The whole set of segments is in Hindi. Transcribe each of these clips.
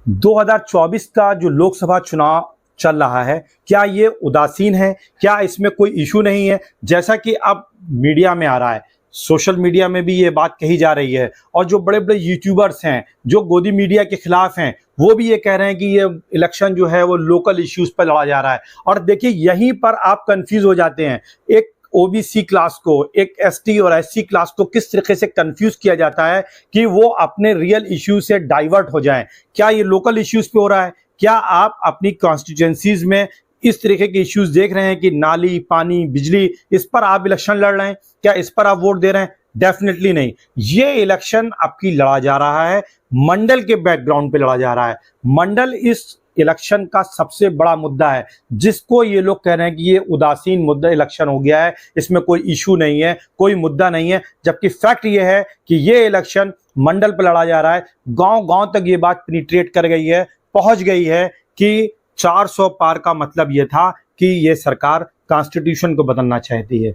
2024 का जो लोकसभा चुनाव चल रहा है, क्या ये उदासीन है? क्या इसमें कोई इशू नहीं है? जैसा कि अब मीडिया में आ रहा है, सोशल मीडिया में भी ये बात कही जा रही है, और जो बड़े बड़े यूट्यूबर्स हैं जो गोदी मीडिया के खिलाफ हैं, वो भी ये कह रहे हैं कि ये इलेक्शन जो है वो लोकल इश्यूज पर लड़ा जा रहा है। और देखिए, यहीं पर आप कंफ्यूज हो जाते हैं। एक ओबीसी क्लास को, एक एसटी और एससी क्लास को किस तरीके से कंफ्यूज किया जाता है कि वो अपने रियल इश्यू से डाइवर्ट हो जाएं। क्या ये लोकल इश्यूज पे हो रहा है? क्या आप अपनी कॉन्स्टिट्यूएंसीज में इस तरीके के इश्यूज देख रहे हैं कि नाली, पानी, बिजली, इस पर आप इलेक्शन लड़ रहे हैं? क्या इस पर आप वोट दे रहे हैं? डेफिनेटली नहीं। ये इलेक्शन आपकी लड़ा जा रहा है मंडल के बैकग्राउंड पे लड़ा जा रहा है। मंडल इस इलेक्शन का सबसे बड़ा मुद्दा है, जिसको ये लोग कह रहे हैं कि ये उदासीन मुद्दा इलेक्शन हो गया है, इसमें कोई इशू नहीं है, कोई मुद्दा नहीं है। जबकि फैक्ट ये है कि ये इलेक्शन मंडल पर लड़ा जा रहा है। गांव गांव तक ये बात पेनिट्रेट कर गई है, पहुंच गई है कि 400 पार का मतलब ये था कि ये सरकार कॉन्स्टिट्यूशन को बदलना चाहती है।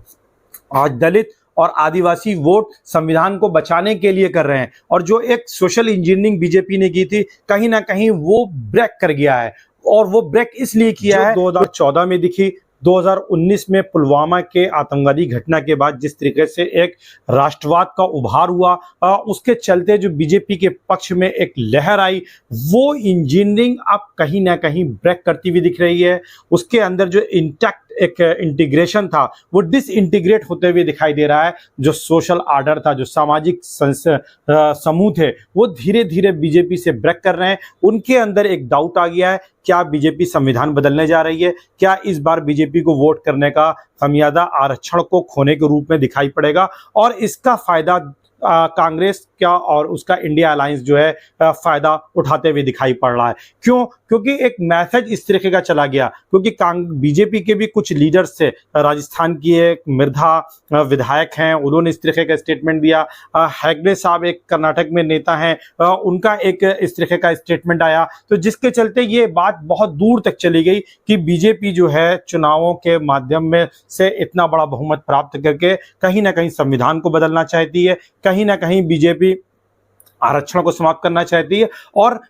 आज दलित और आदिवासी वोट संविधान को बचाने के लिए कर रहे हैं, और जो एक सोशल इंजीनियरिंग बीजेपी ने की थी, कहीं ना कहीं वो ब्रेक कर गया है। और वो ब्रेक इसलिए किया है, 2014 में दिखी, 2019 में पुलवामा के आतंकवादी घटना के बाद जिस तरीके से एक राष्ट्रवाद का उभार हुआ, उसके चलते जो बीजेपी के पक्ष में एक लहर आई, वो इंजीनियरिंग अब कहीं ना कहीं ब्रेक करती हुई दिख रही है। उसके अंदर जो इंटैक्ट एक इंटीग्रेशन था, वो डिसइंटीग्रेट होते हुए दिखाई दे रहा है। जो सोशल आर्डर था, जो सामाजिक समूह थे, वो धीरे धीरे बीजेपी से ब्रेक कर रहे हैं। उनके अंदर एक डाउट आ गया है, क्या बीजेपी संविधान बदलने जा रही है? क्या इस बार बीजेपी को वोट करने का खमियाजा आरक्षण को खोने के रूप में दिखाई पड़ेगा? और इसका फायदा कांग्रेस क्या और उसका इंडिया अलायंस जो है फायदा उठाते हुए दिखाई पड़ रहा है। क्यों? क्योंकि एक मैसेज इस तरीके का चला गया, क्योंकि बीजेपी के भी कुछ लीडर्स थे। राजस्थान की एक मृधा विधायक हैं, उन्होंने इस तरीके का स्टेटमेंट दिया। हेगड़े साहब एक कर्नाटक में नेता हैं, उनका एक इस तरीके का स्टेटमेंट आया, तो जिसके चलते ये बात बहुत दूर तक चली गई कि बीजेपी जो है चुनावों के माध्यम में से इतना बड़ा बहुमत प्राप्त करके कहीं ना कहीं संविधान को बदलना चाहती है, कहीं ना कहीं बीजेपी आरक्षण को समाप्त करना चाहती है। और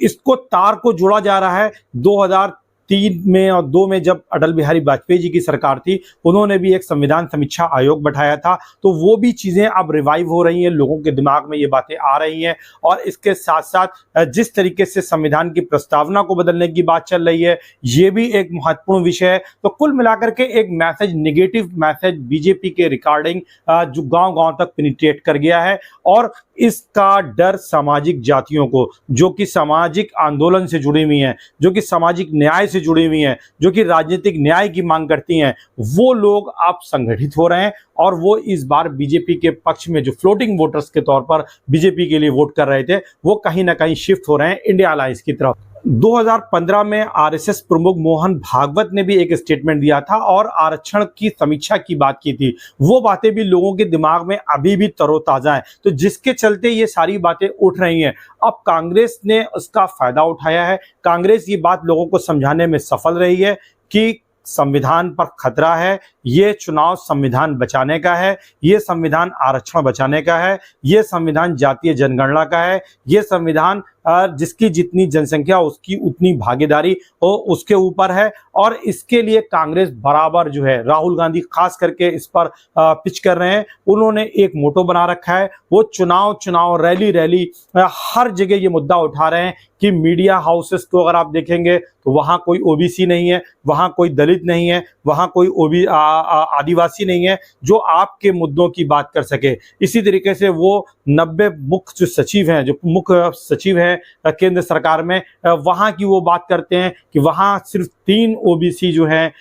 इसको तार को जोड़ा जा रहा है 2003 में और 2 में, जब अटल बिहारी वाजपेयी जी की सरकार थी, उन्होंने भी एक संविधान समीक्षा आयोग बैठाया था। तो वो भी चीजें अब रिवाइव हो रही हैं, लोगों के दिमाग में ये बातें आ रही हैं। और इसके साथ साथ जिस तरीके से संविधान की प्रस्तावना को बदलने की बात चल रही है, ये भी एक महत्वपूर्ण विषय है। तो कुल मिलाकर के एक मैसेज, नेगेटिव मैसेज बीजेपी के रिगार्डिंग जो गांव गांव तक पेनिट्रेट कर गया है। और इसका डर सामाजिक जातियों को, जो कि सामाजिक आंदोलन से जुड़ी हुई हैं, जो कि सामाजिक न्याय से जुड़ी हुई हैं, जो कि राजनीतिक न्याय की मांग करती हैं, वो लोग अब संगठित हो रहे हैं। और वो इस बार बीजेपी के पक्ष में, जो फ्लोटिंग वोटर्स के तौर पर बीजेपी के लिए वोट कर रहे थे, वो कहीं ना कहीं शिफ्ट हो रहे हैं इंडिया अलायंस की तरफ। 2015 में आरएसएस प्रमुख मोहन भागवत ने भी एक स्टेटमेंट दिया था और आरक्षण की समीक्षा की बात की थी। वो बातें भी लोगों के दिमाग में अभी भी तरोताजा हैं, तो जिसके चलते ये सारी बातें उठ रही हैं। अब कांग्रेस ने उसका फायदा उठाया है। कांग्रेस ये बात लोगों को समझाने में सफल रही है कि संविधान पर खतरा है, ये चुनाव संविधान बचाने का है, ये संविधान आरक्षण बचाने का है, ये संविधान जातीय जनगणना का है, ये संविधान जिसकी जितनी जनसंख्या उसकी उतनी भागीदारी उसके ऊपर है। और इसके लिए कांग्रेस बराबर जो है, राहुल गांधी खास करके इस पर पिच कर रहे हैं। उन्होंने एक मोटो बना रखा है, वो चुनाव रैली हर जगह ये मुद्दा उठा रहे हैं कि मीडिया हाउसेस को अगर आप देखेंगे तो वहां कोई ओबीसी नहीं है, वहां कोई दलित नहीं है, वहां कोई आदिवासी नहीं है जो आपके मुद्दों की बात कर सके। इसी तरीके से वो 90 मुख्य जो सचिव हैं, जो मुख्य सचिव हैं केंद्र सरकार में, वहां की वो बात करते हैं कि वहां सिर्फ 3 ओबीसी जो हैं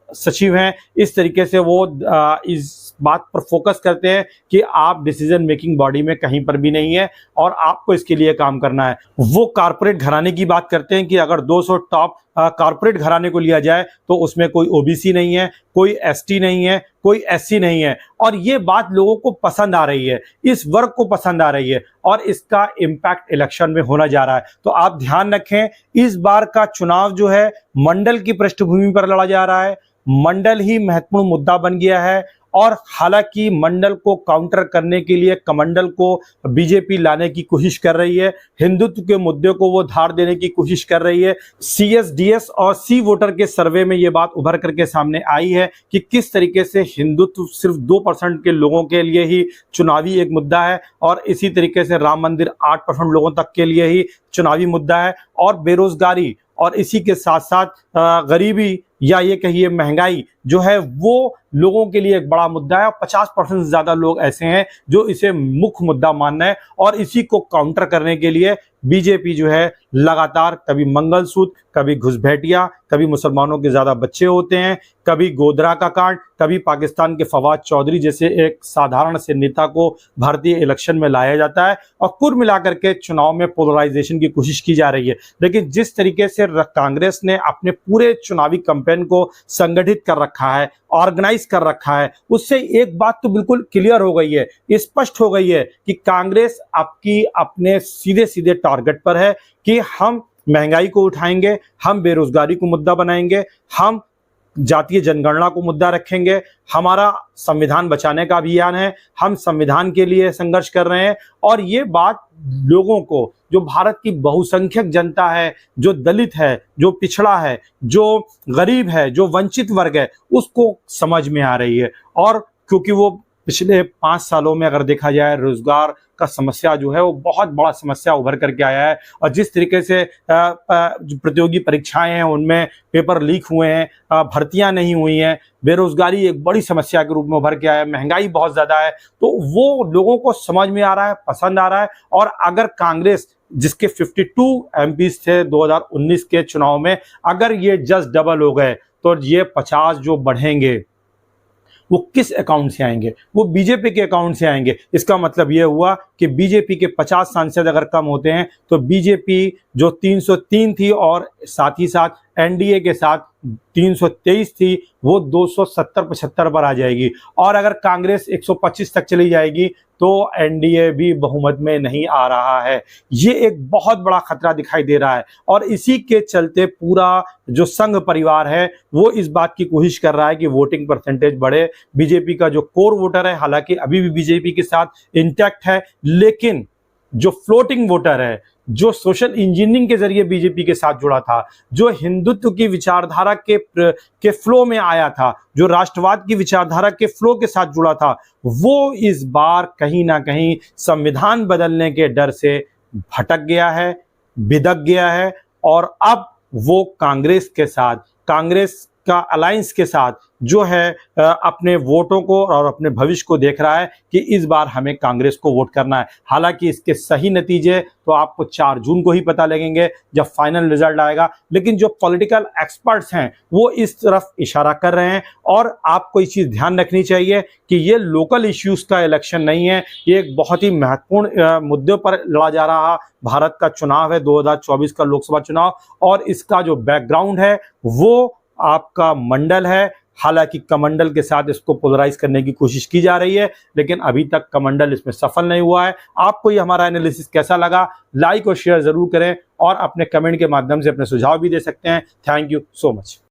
सचिव हैं। इस तरीके से वो इस बात पर फोकस करते हैं कि आप डिसीजन मेकिंग बॉडी में कहीं पर भी नहीं है और आपको इसके लिए काम करना है। वो कारपोरेट घराने की बात करते हैं कि अगर 200 टॉप कारपोरेट घराने को लिया जाए तो उसमें कोई ओबीसी नहीं है, कोई एसटी नहीं है, कोई एससी नहीं है। और ये बात लोगों को पसंद आ रही है, इस वर्ग को पसंद आ रही है, और इसका इम्पैक्ट इलेक्शन में होना जा रहा है। तो आप ध्यान रखें, इस बार का चुनाव जो है मंडल की पृष्ठभूमि पर लड़ा जा रहा है। मंडल ही महत्वपूर्ण मुद्दा बन गया है और हालांकि मंडल को काउंटर करने के लिए कमंडल को बीजेपी लाने की कोशिश कर रही है, हिंदुत्व के मुद्दे को वो धार देने की कोशिश कर रही है। CSDS और सी वोटर के सर्वे में ये बात उभर करके सामने आई है कि किस तरीके से हिंदुत्व सिर्फ 2% के लोगों के लिए ही चुनावी एक मुद्दा है और इसी तरीके से राम मंदिर 8% लोगों तक के लिए ही चुनावी मुद्दा है, और बेरोजगारी और इसी के साथ साथ गरीबी या ये कहिए महंगाई जो है वो लोगों के लिए एक बड़ा मुद्दा है। और 50% से ज्यादा लोग ऐसे हैं जो इसे मुख्य मुद्दा मान रहे हैं, और इसी को काउंटर करने के लिए बीजेपी जो है लगातार कभी मंगलसूत्र, कभी घुसपैठिया, कभी मुसलमानों के ज्यादा बच्चे होते हैं, कभी गोधरा का कांड, कभी पाकिस्तान के फवाद चौधरी जैसे एक साधारण से नेता को भारतीय इलेक्शन में लाया जाता है, और कुल मिलाकर के चुनाव में पोलराइजेशन की कोशिश की जा रही है। लेकिन जिस तरीके से कांग्रेस ने अपने पूरे चुनावी कैंपेन को संगठित कर रखा है, ऑर्गेनाइज कर रखा है, उससे एक बात तो बिल्कुल क्लियर हो गई है, स्पष्ट हो गई है कि कांग्रेस आपकी अपने सीधे सीधे टारगेट पर है कि हम महंगाई को उठाएंगे, हम बेरोजगारी को मुद्दा बनाएंगे, हम जातीय जनगणना को मुद्दा रखेंगे, हमारा संविधान बचाने का अभियान है, हम संविधान के लिए संघर्ष कर रहे हैं। और ये बात लोगों को, जो भारत की बहुसंख्यक जनता है, जो दलित है, जो पिछड़ा है, जो गरीब है, जो वंचित वर्ग है, उसको समझ में आ रही है। और क्योंकि वो पिछले 5 सालों में अगर देखा जाए रोजगार का समस्या जो है वो बहुत बड़ा समस्या उभर करके आया है, और जिस तरीके से जो प्रतियोगी परीक्षाएं हैं उनमें पेपर लीक हुए हैं, भर्तियां नहीं हुई हैं, बेरोजगारी एक बड़ी समस्या के रूप में उभर के आया है, महंगाई बहुत ज्यादा है, तो वो लोगों को समझ में आ रहा है, पसंद आ रहा है। और अगर कांग्रेस जिसके 52 MPs थे 2019 के चुनाव में, अगर ये जस्ट डबल हो गए तो ये 50 जो बढ़ेंगे वो किस अकाउंट से आएंगे? वो बीजेपी के अकाउंट से आएंगे। इसका मतलब ये हुआ कि बीजेपी के 50 सांसद अगर कम होते हैं तो बीजेपी जो 303 थी और साथ ही साथ एनडीए के साथ 323 थी, वो 270-75 पर आ जाएगी। और अगर कांग्रेस 125 तक चली जाएगी तो एनडीए भी बहुमत में नहीं आ रहा है। ये एक बहुत बड़ा खतरा दिखाई दे रहा है, और इसी के चलते पूरा जो संघ परिवार है वो इस बात की कोशिश कर रहा है कि वोटिंग परसेंटेज बढ़े। बीजेपी का जो कोर वोटर है हालांकि अभी भी बीजेपी के साथ इंटैक्ट है, लेकिन जो फ्लोटिंग वोटर है, जो सोशल इंजीनियरिंग के जरिए बीजेपी के साथ जुड़ा था, जो हिंदुत्व की विचारधारा के फ्लो में आया था, जो राष्ट्रवाद की विचारधारा के फ्लो के साथ जुड़ा था, वो इस बार कहीं ना कहीं संविधान बदलने के डर से भटक गया है, बिदक गया है, और अब वो कांग्रेस के साथ, कांग्रेस का अलायंस के साथ जो है अपने वोटों को और अपने भविष्य को देख रहा है कि इस बार हमें कांग्रेस को वोट करना है। हालांकि इसके सही नतीजे तो आपको 4 जून को ही पता लगेंगे जब फाइनल रिजल्ट आएगा, लेकिन जो पॉलिटिकल एक्सपर्ट्स हैं वो इस तरफ इशारा कर रहे हैं। और आपको इस चीज़ ध्यान रखनी चाहिए कि ये लोकल इश्यूज का इलेक्शन नहीं है, ये एक बहुत ही महत्वपूर्ण मुद्दों पर लड़ा जा रहा भारत का चुनाव है, 2024 का लोकसभा चुनाव, और इसका जो बैकग्राउंड है वो आपका मंडल है। हालांकि कमंडल के साथ इसको पोलराइज करने की कोशिश की जा रही है, लेकिन अभी तक कमंडल इसमें सफल नहीं हुआ है। आपको ये हमारा एनालिसिस कैसा लगा, लाइक और शेयर जरूर करें, और अपने कमेंट के माध्यम से अपने सुझाव भी दे सकते हैं। Thank you so much.